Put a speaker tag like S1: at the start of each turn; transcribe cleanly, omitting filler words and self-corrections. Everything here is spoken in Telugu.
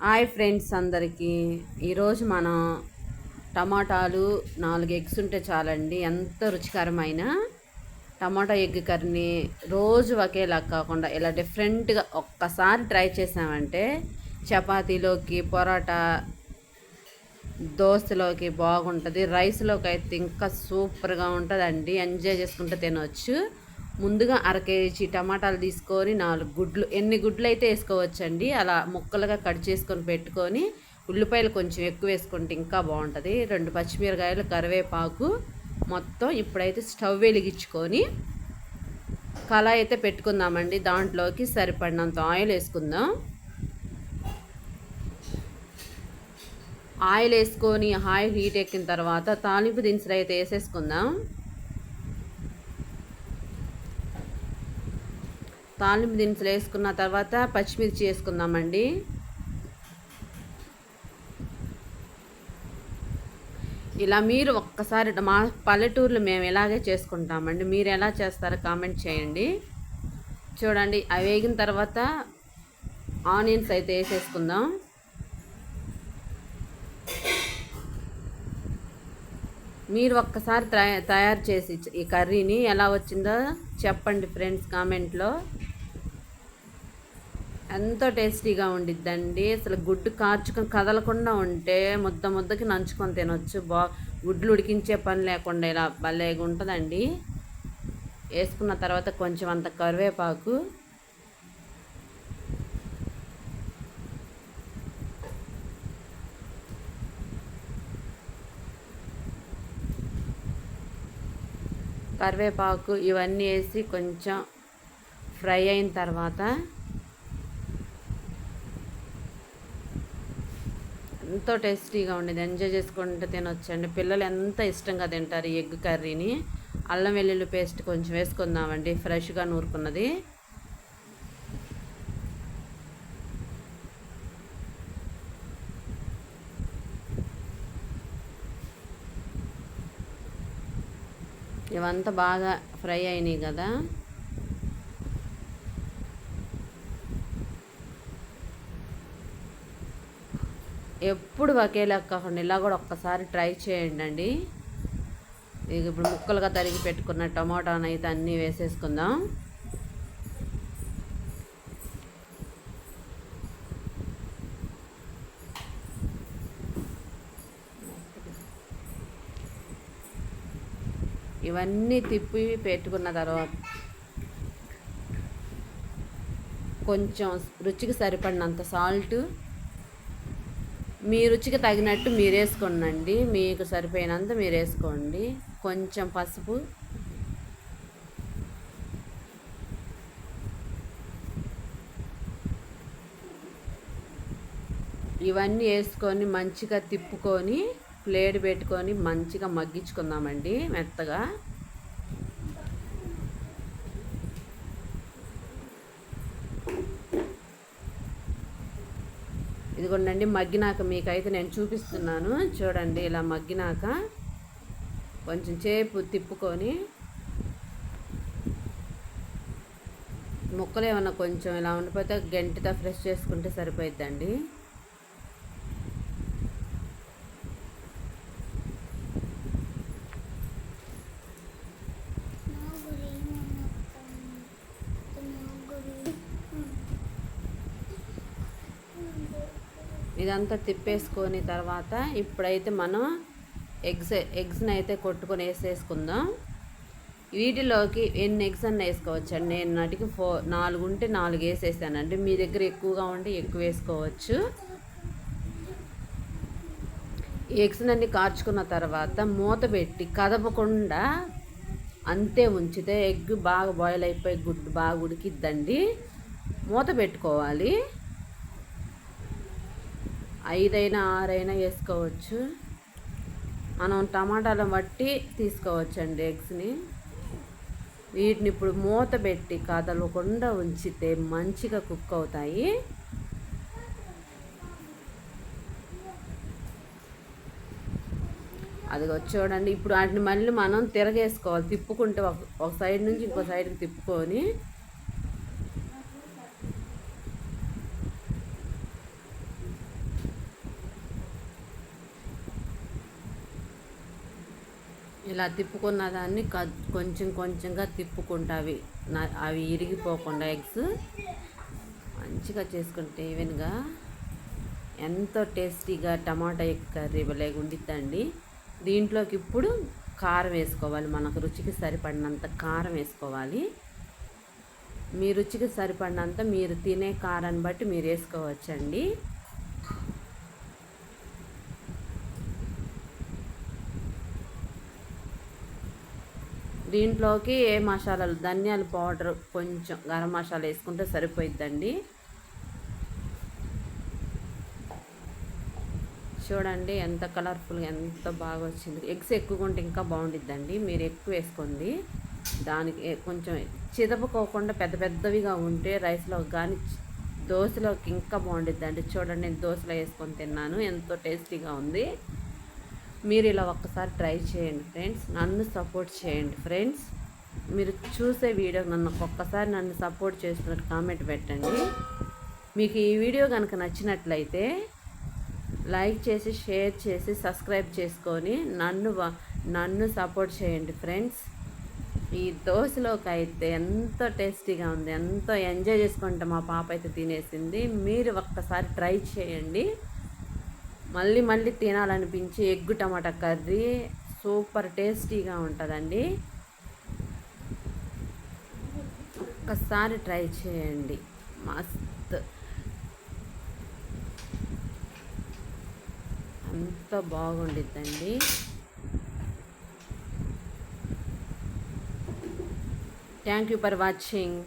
S1: హాయ్ ఫ్రెండ్స్ అందరికీ. ఈరోజు మనం టమాటాలు 4 ఎగ్స్ ఉంటే చాలండి, ఎంత రుచికరమైన టమాటా ఎగ్ కర్రీని రోజు ఒకేలా కాకుండా ఇలా డిఫరెంట్గా ఒక్కసారి ట్రై చేసామంటే చపాతీలోకి, పొరాటా, దోశలోకి బాగుంటుంది. రైస్లోకి అయితే ఇంకా సూపర్గా ఉంటుందండి. ఎంజాయ్ చేసుకుంటూ తినవచ్చు. ముందుగా 1/2 కేజీ టమాటాలు తీసుకొని 4 గుడ్లు, ఎన్ని గుడ్లు అయితే వేసుకోవచ్చండి, అలా ముక్కలుగా కట్ చేసుకొని పెట్టుకొని, ఉల్లిపాయలు కొంచెం ఎక్కువ వేసుకుంటే ఇంకా బాగుంటుంది. 2 పచ్చిమిరకాయలు, కరివేపాకు మొత్తం. ఇప్పుడైతే స్టవ్ వెలిగించుకొని కళాయి అయితే పెట్టుకుందామండి. దాంట్లోకి సరిపడినంత ఆయిల్ వేసుకుందాం. ఆయిల్ వేసుకొని ఆయిల్ హీట్ ఎక్కిన తర్వాత తాలింపు దినుసులు అయితే వేసేసుకుందాం. తాలింపు దినుసులు వేసుకున్న తర్వాత పచ్చిమిర్చి వేసుకుందామండి. ఇలా మీరు ఒక్కసారి, మా పల్లెటూరులో మేము ఇలాగే చేసుకుంటామండి, మీరు ఎలా చేస్తారో కామెంట్ చేయండి. చూడండి, అవి వేగిన తర్వాత ఆనియన్స్ అయితే వేసేసుకుందాం. మీరు ఒక్కసారి తయారు చేసి ఈ కర్రీని ఎలా వచ్చిందో చెప్పండి ఫ్రెండ్స్ కామెంట్లో. ఎంతో టేస్టీగా ఉండిద్దండి. అసలు గుడ్డు కార్చుకొని కదలకుండా ఉంటే ముద్దకి నంచుకొని తినొచ్చు. గుడ్లు ఉడికించే పని లేకుండా ఇలా భలేగా ఉంటుందండి. వేసుకున్న తర్వాత కొంచెం అంత కరివేపాకు, ఇవన్నీ వేసి కొంచెం ఫ్రై అయిన తర్వాత ఎంతో టేస్టీగా ఉండేది. ఎంజాయ్ చేసుకుంటూ తినొచ్చండి. పిల్లలు ఎంత ఇష్టంగా తింటారు ఈ ఎగ్ కర్రీని. అల్లం వెల్లుల్లి పేస్ట్ కొంచెం వేసుకుందామండి, ఫ్రెష్గా నూరుకున్నది. ఇవంతా బాగా ఫ్రై అయినాయి కదా. ఎప్పుడు ఒకేలా కాకుండా ఇలా కూడా ఒక్కసారి ట్రై చేయండి అండి. ఇప్పుడు ముక్కలుగా తరిగి పెట్టుకున్న టమాటాను అయితే అన్నీ వేసేసుకుందాం. ఇవన్నీ తిప్పి పెట్టుకున్న తర్వాత కొంచెం రుచికి సరిపడినంత సాల్ట్, మీ రుచికి తగినట్టు మీరు వేసుకోండి, మీకు సరిపోయినంత మీరు వేసుకోండి. కొంచెం పసుపు, ఇవన్నీ వేసుకొని మంచిగా తిప్పుకొని ప్లేట్ పెట్టుకొని మంచిగా మగ్గించుకుందామండి మెత్తగా. ఇదిగోండి, మగ్గినాక మీకైతే నేను చూపిస్తున్నాను చూడండి. ఇలా మగ్గినాక కొంచెం సేపు తిప్పుకొని, ముక్కలు ఏమన్నా కొంచెం ఇలా ఉండిపోతే గంటితో ఫ్రెష్ చేసుకుంటే సరిపోయిద్దండి. ఇదంతా తిప్పేసుకొని తర్వాత ఇప్పుడైతే మనం ఎగ్స్ని అయితే కొట్టుకొని వేసేసుకుందాం. వీటిలోకి ఎన్ని ఎగ్స్ అన్న వేసుకోవచ్చండి. నేను నాటికి 4 ఉంటే 4 వేసేసానండి. మీ దగ్గర ఎక్కువగా ఉంటే ఎక్కువ వేసుకోవచ్చు. ఎగ్స్ని అన్ని కార్చుకున్న తర్వాత మూత పెట్టి కదపకుండా అంతే ఉంచితే ఎగ్ బాగా బాయిల్ అయిపోయి గుడ్డు బాగా ఉడికిద్దండి. మూత పెట్టుకోవాలి. 5 అయినా 6 అయినా వేసుకోవచ్చు. మనం టమాటాలను బట్టి తీసుకోవచ్చండి ఎగ్స్ని. వీటిని ఇప్పుడు మూత పెట్టి కదలకుండా ఉంచితే మంచిగా కుక్ అవుతాయి. అది చూడండి. ఇప్పుడు వాటిని మళ్ళీ మనం తిరగేసుకోవాలి, తిప్పుకుంటే ఒక సైడ్ నుంచి ఇంకో సైడ్కి తిప్పుకొని ఇలా తిప్పుకున్న దాన్ని కొంచెం కొంచెంగా తిప్పుకుంటా అవి ఇరిగిపోకుండా ఎగ్స్ మంచిగా చేసుకుంటే ఈవెన్గా ఎంతో టేస్టీగా టమాటా ఎగ్ కర్రీ భలేగా ఉండిద్దండి. దీంట్లోకి ఇప్పుడు కారం వేసుకోవాలి. మనకు రుచికి సరిపడినంత కారం వేసుకోవాలి. మీ రుచికి సరిపడినంత మీరు తినే కారాన్ని బట్టి మీరు వేసుకోవచ్చండి. దీంట్లోకి ఏ మసాలాలు, ధనియాల పౌడర్, కొంచెం గరం మసాలా వేసుకుంటే సరిపోయిద్దండి. చూడండి ఎంత కలర్ఫుల్గా ఎంత బాగా వచ్చింది. ఎగ్స్ ఎక్కువగా ఉంటే ఇంకా బాగుండిద్దండి. మీరు ఎక్కువ వేసుకోండి. దానికి కొంచెం చిదపుకోకుండా పెద్ద పెద్దవిగా ఉంటే రైస్లో కానీ దోశలోకి ఇంకా బాగుండిద్దండి. చూడండి నేను దోశలో వేసుకొని తిన్నాను, ఎంతో టేస్టీగా ఉంది. మీరు ఇలా ఒక్కసారి ట్రై చేయండి ఫ్రెండ్స్. నన్ను సపోర్ట్ చేయండి ఫ్రెండ్స్. మీరు చూసే వీడియో నన్ను సపోర్ట్ చేస్తున్నట్టు కామెంట్ పెట్టండి. మీకు ఈ వీడియో కనుక నచ్చినట్లయితే లైక్ చేసి, షేర్ చేసి, సబ్స్క్రైబ్ చేసుకొని నన్ను సపోర్ట్ చేయండి ఫ్రెండ్స్. ఈ దోశలోకి అయితే ఎంతో టేస్టీగా ఉంది, ఎంతో ఎంజాయ్ చేసుకుంటే మా పాప అయితే తినేసింది. మీరు ఒక్కసారి ట్రై చేయండి. మళ్ళీ మళ్ళీ తినాలనిపించి ఎగ్గు టమాటా కర్రీ సూపర్ టేస్టీగా ఉంటుందండి. ఒక్కసారి ట్రై చేయండి, మస్త్ అంత బాగుండిద్దండి. Thank you for watching.